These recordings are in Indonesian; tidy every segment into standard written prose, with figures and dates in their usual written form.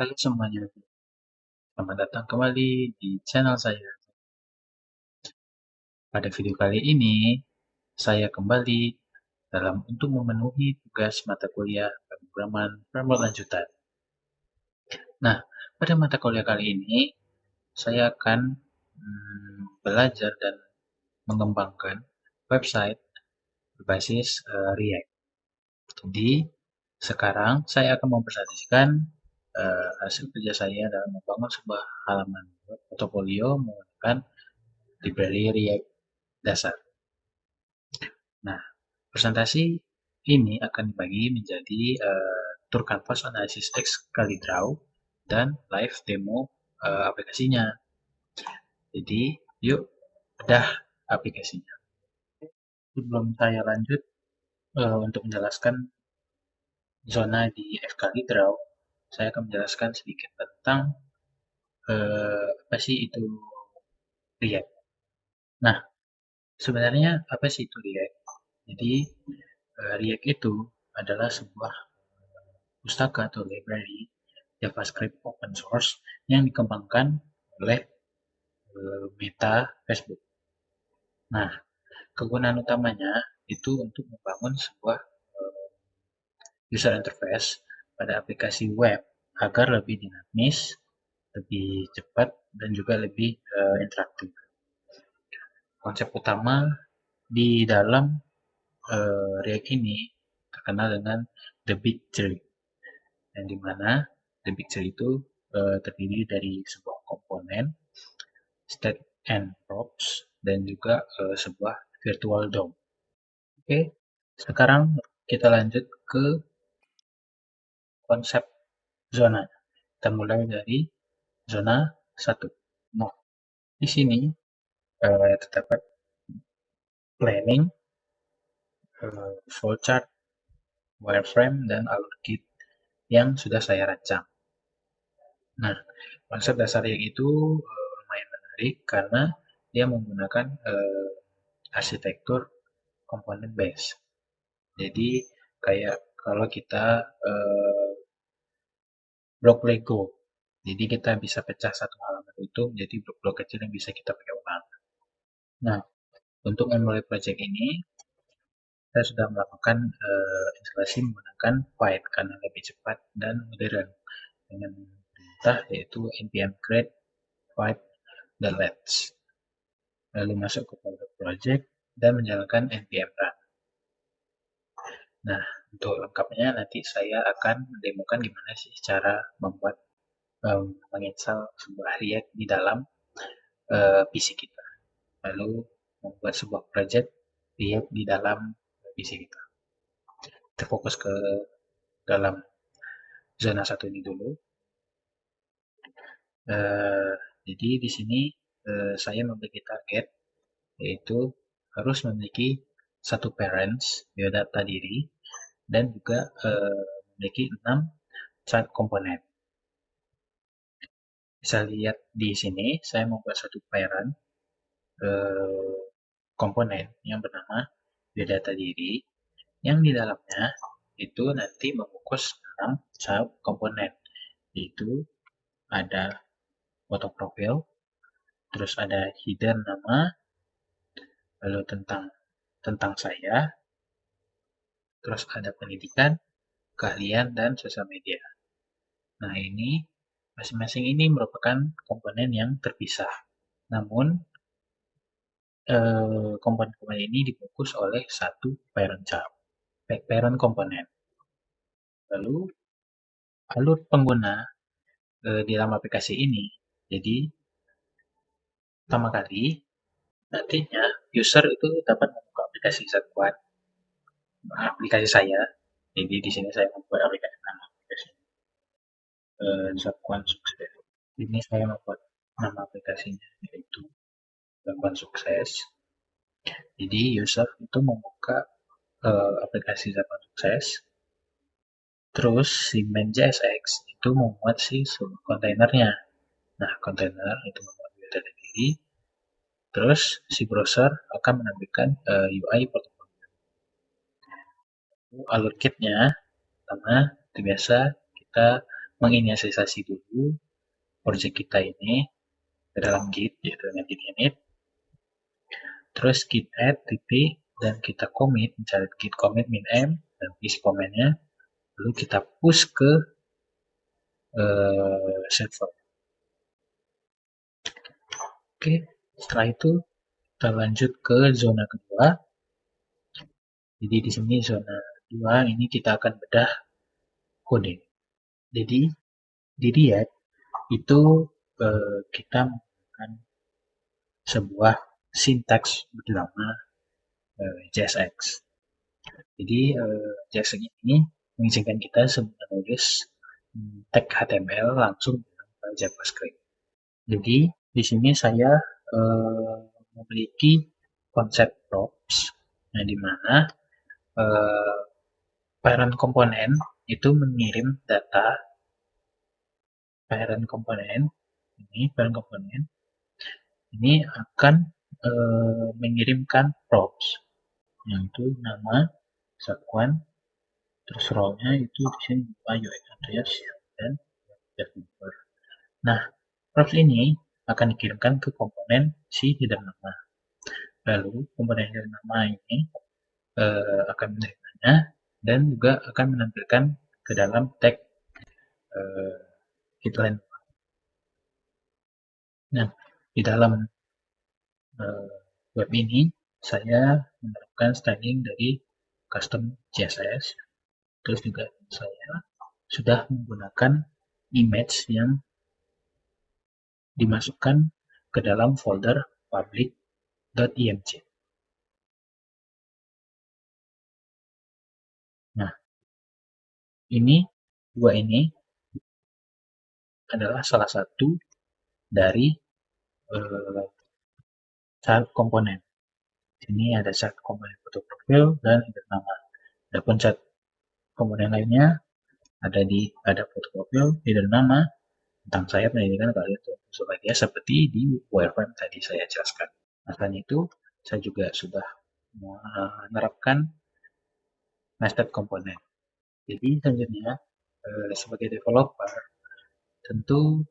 Halo semuanya, selamat datang kembali di channel saya. Pada video kali ini, saya kembali untuk memenuhi tugas mata kuliah pemrograman framework lanjutan. Nah, pada mata kuliah kali ini, saya akan belajar dan mengembangkan website berbasis React. Jadi, sekarang saya akan mempresentasikan hasil kerja saya dalam membangun sebuah halaman web portofolio menggunakan library React dasar. Nah, presentasi ini akan dibagi menjadi tour canvas analysis text kali draw dan live demo aplikasinya. Jadi, yuk bedah aplikasinya. Sebelum saya lanjut untuk menjelaskan zona di fkali draw, saya akan menjelaskan sedikit tentang apa sih itu React. Nah, sebenarnya apa sih itu React? Jadi, React itu adalah sebuah pustaka atau library JavaScript open source yang dikembangkan oleh Meta Facebook. Nah, kegunaan utamanya itu untuk membangun sebuah user interface pada aplikasi web agar lebih dinamis, lebih cepat, dan juga lebih interaktif. Konsep utama di dalam React ini terkenal dengan The Big Tree, yang dimana The Big Tree itu terdiri dari sebuah komponen, state and props, dan juga sebuah virtual DOM. Oke, sekarang kita lanjut ke konsep zona. Kita mulai dari zona 1. Nah, di sini terdapat planning, flowchart, wireframe, dan alur kit yang sudah saya rancang. Nah, konsep dasar yang itu lumayan menarik karena dia menggunakan arsitektur komponen base. Jadi kayak kalau kita blok Lego, jadi kita bisa pecah satu halaman itu menjadi blok-blok kecil yang bisa kita pakai ulang. Nah, untuk memulai project ini, saya sudah melakukan instalasi menggunakan Python karena lebih cepat dan modern dengan perintah yaitu npm create pipe.lets. Lalu masuk ke folder project dan menjalankan npm run. Nah, untuk lengkapnya nanti saya akan mendemokan gimana sih cara membuat menginstal sebuah React di dalam PC kita. Lalu membuat sebuah project React di dalam PC kita. Kita fokus ke dalam zona 1 ini dulu. Jadi di sini saya memiliki target yaitu harus memiliki satu parents biodata diri dan juga memiliki 6 child komponen. Bisa lihat di sini saya membuat satu parent komponen yang bernama biodata diri yang di dalamnya itu nanti membungkus 6 child komponen, yaitu ada foto profil, terus ada hidden nama, lalu tentang saya, terus ada pendidikan, keahlian, dan sosial media. Nah, ini masing-masing ini merupakan komponen yang terpisah. Namun, komponen-komponen ini dibungkus oleh satu parent komponen. Lalu, alur pengguna di dalam aplikasi ini. Jadi, pertama kali, nantinya user itu dapat membuka aplikasi Zatquan, aplikasi saya. Jadi di sini saya membuat aplikasi nama aplikasi Zatquan Sukses. Ini saya membuat nama aplikasinya yaitu Zatquan Sukses. Jadi user itu membuka aplikasi Zatquan Sukses. Terus si main.jsx itu membuat si kontainernya. Nah, kontainer itu membuat biodata diri. Terus si browser akan menampilkan UI portofolio. Alur kitnya pertama biasa kita menginisialisasi dulu project kita ini ke dalam Git, yaitu dengan git init. Terus git add titik dan kita commit, misalnya git commit min m dan isi komennya, lalu kita push ke server. Oke, setelah itu kita lanjut ke zona kedua. Jadi di sini zona 2 ini kita akan bedah kode. Jadi di React itu kita menggunakan sebuah sintaks bernama JSX. Jadi JSX ini mengizinkan kita menulis tag HTML langsung dengan JavaScript. Jadi di sini saya memiliki konsep props, yang dimana parent komponen itu mengirim data parent komponen ini akan mengirimkan props, yaitu nama, satuan, terus role-nya itu di sini UX address dan developer. Nah, props ini akan dikirimkan ke komponen si header nama. Lalu komponen header nama ini akan menerimanya dan juga akan menampilkan ke dalam tag headline. Nah, di dalam web ini saya menerapkan styling dari custom CSS. Terus juga saya sudah menggunakan image yang dimasukkan ke dalam folder public.img. Nah, dua ini adalah salah satu dari child komponen. Ini ada child komponen foto profil dan header nama. Adapun child komponen lainnya ada foto profil, header nama, tentang saya pendidikan kalian sebagai seperti di wireframe tadi saya jelaskan. Nah, selain itu saya juga sudah menerapkan nested komponen. Jadi selanjutnya sebagai developer tentu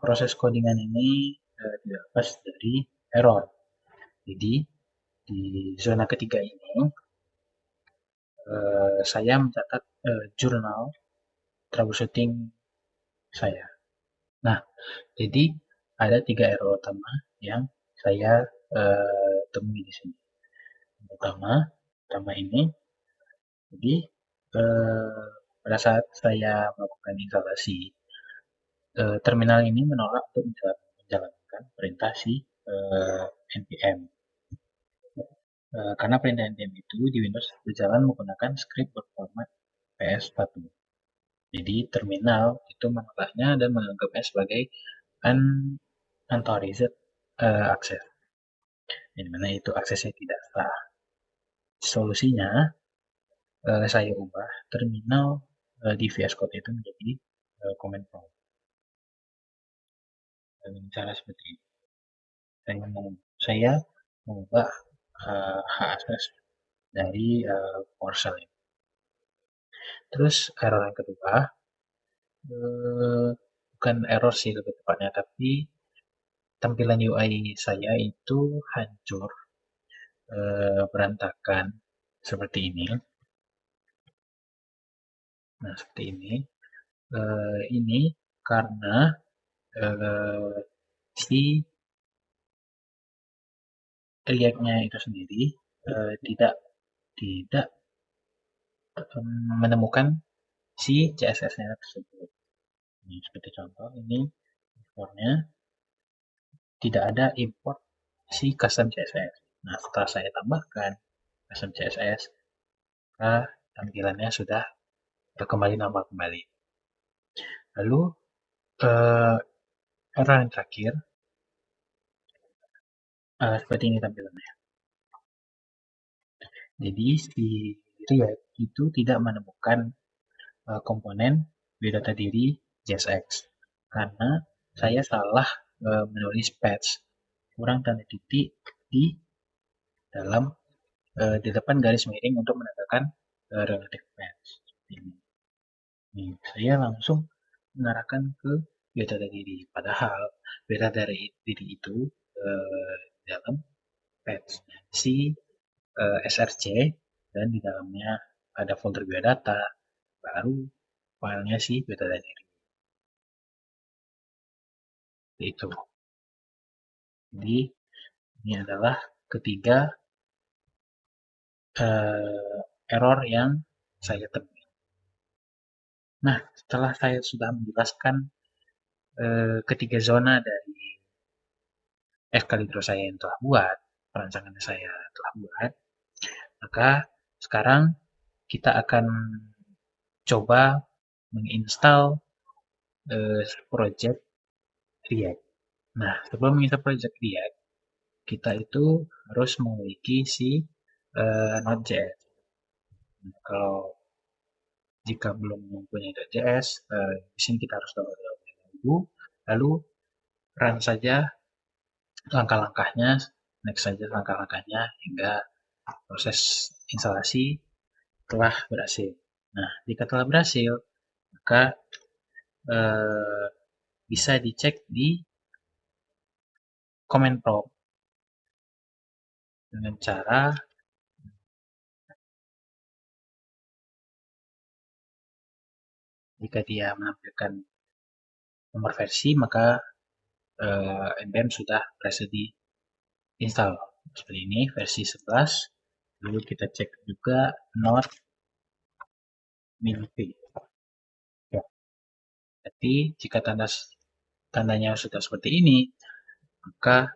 proses codingan ini tidak lepas dari error. Jadi di zona ketiga ini saya mencatat jurnal troubleshooting saya. Nah, jadi ada 3 error utama yang saya temui di sini. Yang pertama ini, jadi pada saat saya melakukan instalasi, terminal ini menolak untuk menjalankan perintah si npm. Karena perintah npm itu di Windows berjalan menggunakan script berformat PS1. Jadi terminal itu menolaknya dan menganggapnya sebagai unauthorized access, di mana itu aksesnya tidak sah. Solusinya saya ubah terminal di VS Code itu menjadi command prompt dengan cara seperti ini. Saya mengubah hak akses dari PowerShell ini. Terus error yang kedua, bukan error sih lebih tepatnya, tapi tampilan UI saya itu hancur, berantakan seperti ini. Nah, seperti ini. Ini karena si React-nya itu sendiri tidak menemukan si CSS-nya tersebut. Ini seperti contoh, ini importnya tidak ada import si custom CSS. Nah, setelah saya tambahkan custom CSS, maka tampilannya sudah kembali normal kembali. Lalu error yang terakhir seperti ini tampilannya. Jadi si React itu tidak menemukan komponen biodata diri JSX karena saya salah menulis patch kurang tanda titik di dalam di depan garis miring untuk menandakan relative patch. Ini saya langsung mengarahkan ke biota dari diri. Padahal biota dari diri itu dalam patch si src dan di dalamnya ada folder biodata, baru filenya si biota dari diri. Itu. Jadi ini adalah ketiga error yang saya temui. Nah, setelah saya sudah menjelaskan ketiga zona dari Excalibur saya yang telah buat, perancangan saya telah buat, maka sekarang kita akan coba menginstal project React. Nah, sebelum menginstal project React, kita itu harus memiliki si Node.js. Nah, kalau jika belum mempunyai Node.js, di sini kita harus download dulu, lalu run saja langkah-langkahnya, next saja langkah-langkahnya hingga proses instalasi telah berhasil. Nah, jika telah berhasil, maka bisa dicek di command prompt dengan cara jika dia menampilkan nomor versi, maka npm sudah berhasil diinstal. Seperti ini, versi 11. Lalu kita cek juga not min.p. Ya. Jadi, jika tandanya sudah seperti ini, maka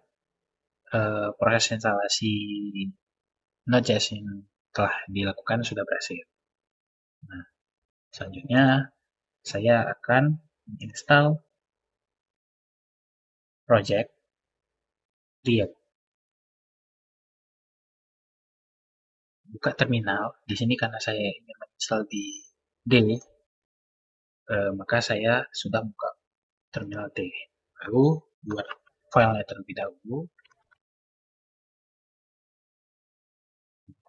proses instalasi Node.js yang telah dilakukan sudah berhasil. Nah, selanjutnya saya akan install project React. Buka terminal. Di sini karena saya ingin menginstal di D, maka saya sudah buka terminal D. Lalu buat filenya terlebih dahulu.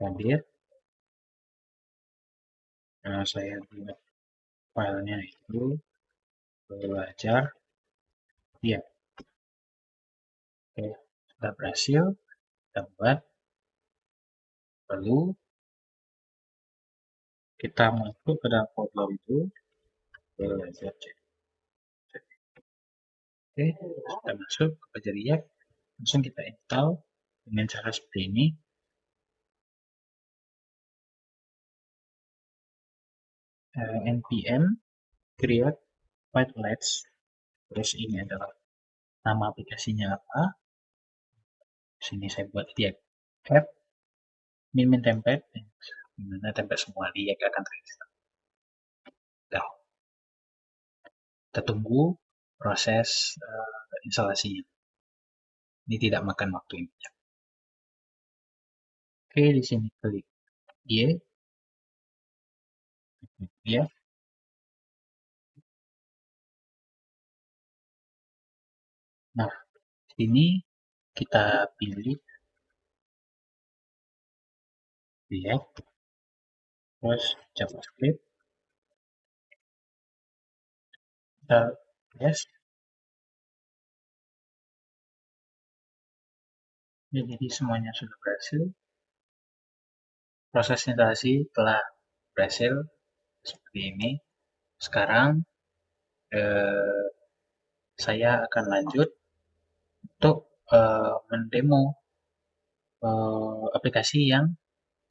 Ambil. Nah, saya buat filenya itu belajar. Ya, oke, sudah berhasil. Kita buat. Lalu kita masuk ke dalam folder itu. Belajar. Oke, kita masuk ke belajar React. Langsung kita install dengan cara seperti ini. npm create pipelets. Terus ini adalah nama aplikasinya apa. Sini saya buat React app min template, dimana template semua React akan terinstall. Nah, kita tunggu proses instalasinya. Ini tidak makan waktu yang banyak. Oke, di sini klik Y, ya. Nah, sini kita pilih React, terus JavaScript, kita yes. Jadi semuanya sudah berhasil. Proses instalasi telah berhasil seperti ini. Sekarang saya akan lanjut untuk mendemo aplikasi yang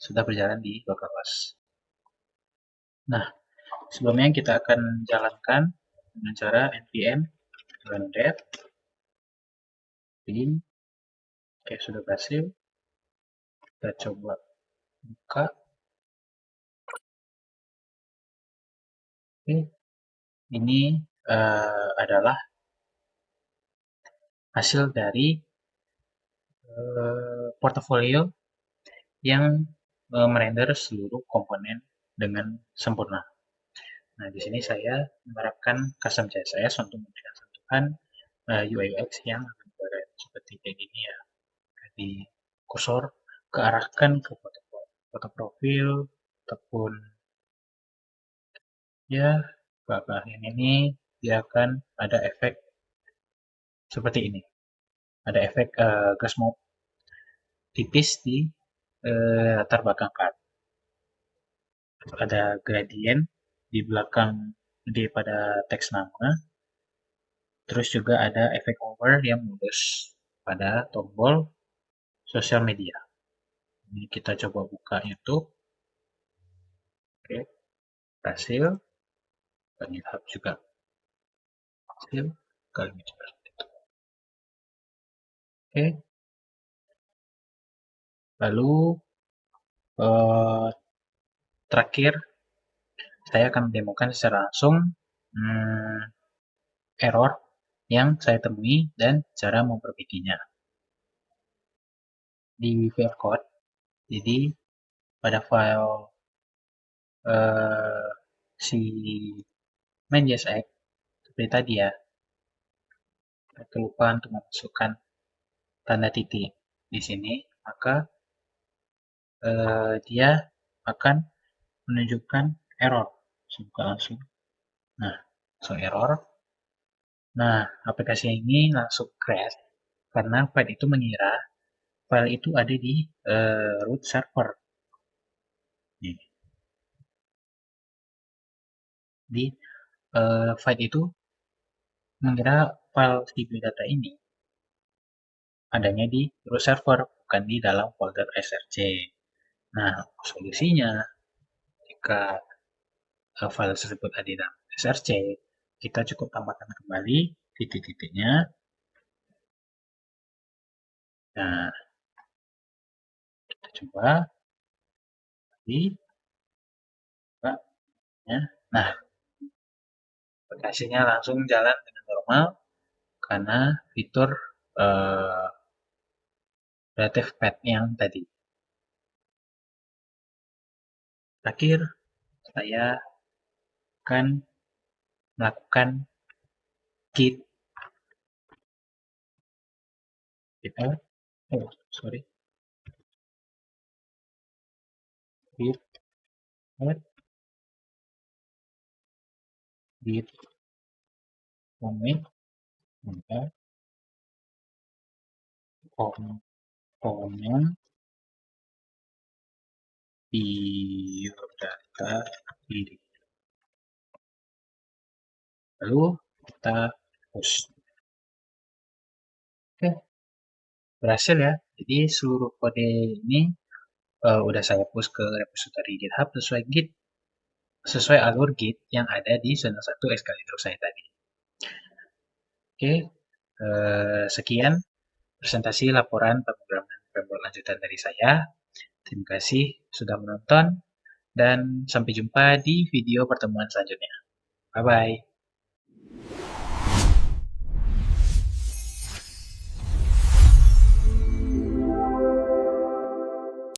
sudah berjalan di localhost. Nah, sebelumnya kita akan jalankan dengan cara npm run dev. Ini oke, sudah berhasil. Kita coba buka. Oke, ini adalah hasil dari portofolio yang merender seluruh komponen dengan sempurna. Nah, di sini saya menerapkan custom CSS untuk memberikan sentuhan UI UX yang keren seperti kayak gini ya. Di kursor kearahkan ke foto profil ataupun ya bagian ini dia akan ada efek seperti ini. Ada efek gas mob tipis di latar belakang card. Ada gradient di belakang pada teks nama. Terus juga ada efek hover yang mulus pada tombol sosial media. Ini kita coba buka YouTube. Oke, berhasil. Dan GitHub juga berhasil. Kali ini seperti itu. Oke, lalu terakhir saya akan mendemokan secara langsung error yang saya temui dan cara memperbaikinya di VS Code. Jadi pada file si main.jsx seperti tadi ya, kelupaan untuk memasukkan tanda titik di sini, maka dia akan menunjukkan error. Buka langsung. Nah, so error. Nah, aplikasi ini langsung crash karena file itu mengira file itu ada di root server. Nih. Di file itu mengira file si biodata ini adanya di root server, bukan di dalam folder src. Nah, solusinya jika file tersebut ada di dalam src, kita cukup tambahkan kembali titik-titiknya. Nah, kita coba lagi. Nah, aplikasinya langsung jalan dengan normal karena fitur relative path yang tadi. Terakhir, saya akan melakukan git add, git add git commit komponen biodata ini. Lalu kita push. Oke, berhasil ya. Jadi seluruh kode ini udah saya push ke repository GitHub sesuai alur Git yang ada di zona 1 Excalibur saya tadi. Oke, sekian presentasi laporan pemrograman framework lanjutan dari saya. Terima kasih sudah menonton dan sampai jumpa di video pertemuan selanjutnya. Bye-bye.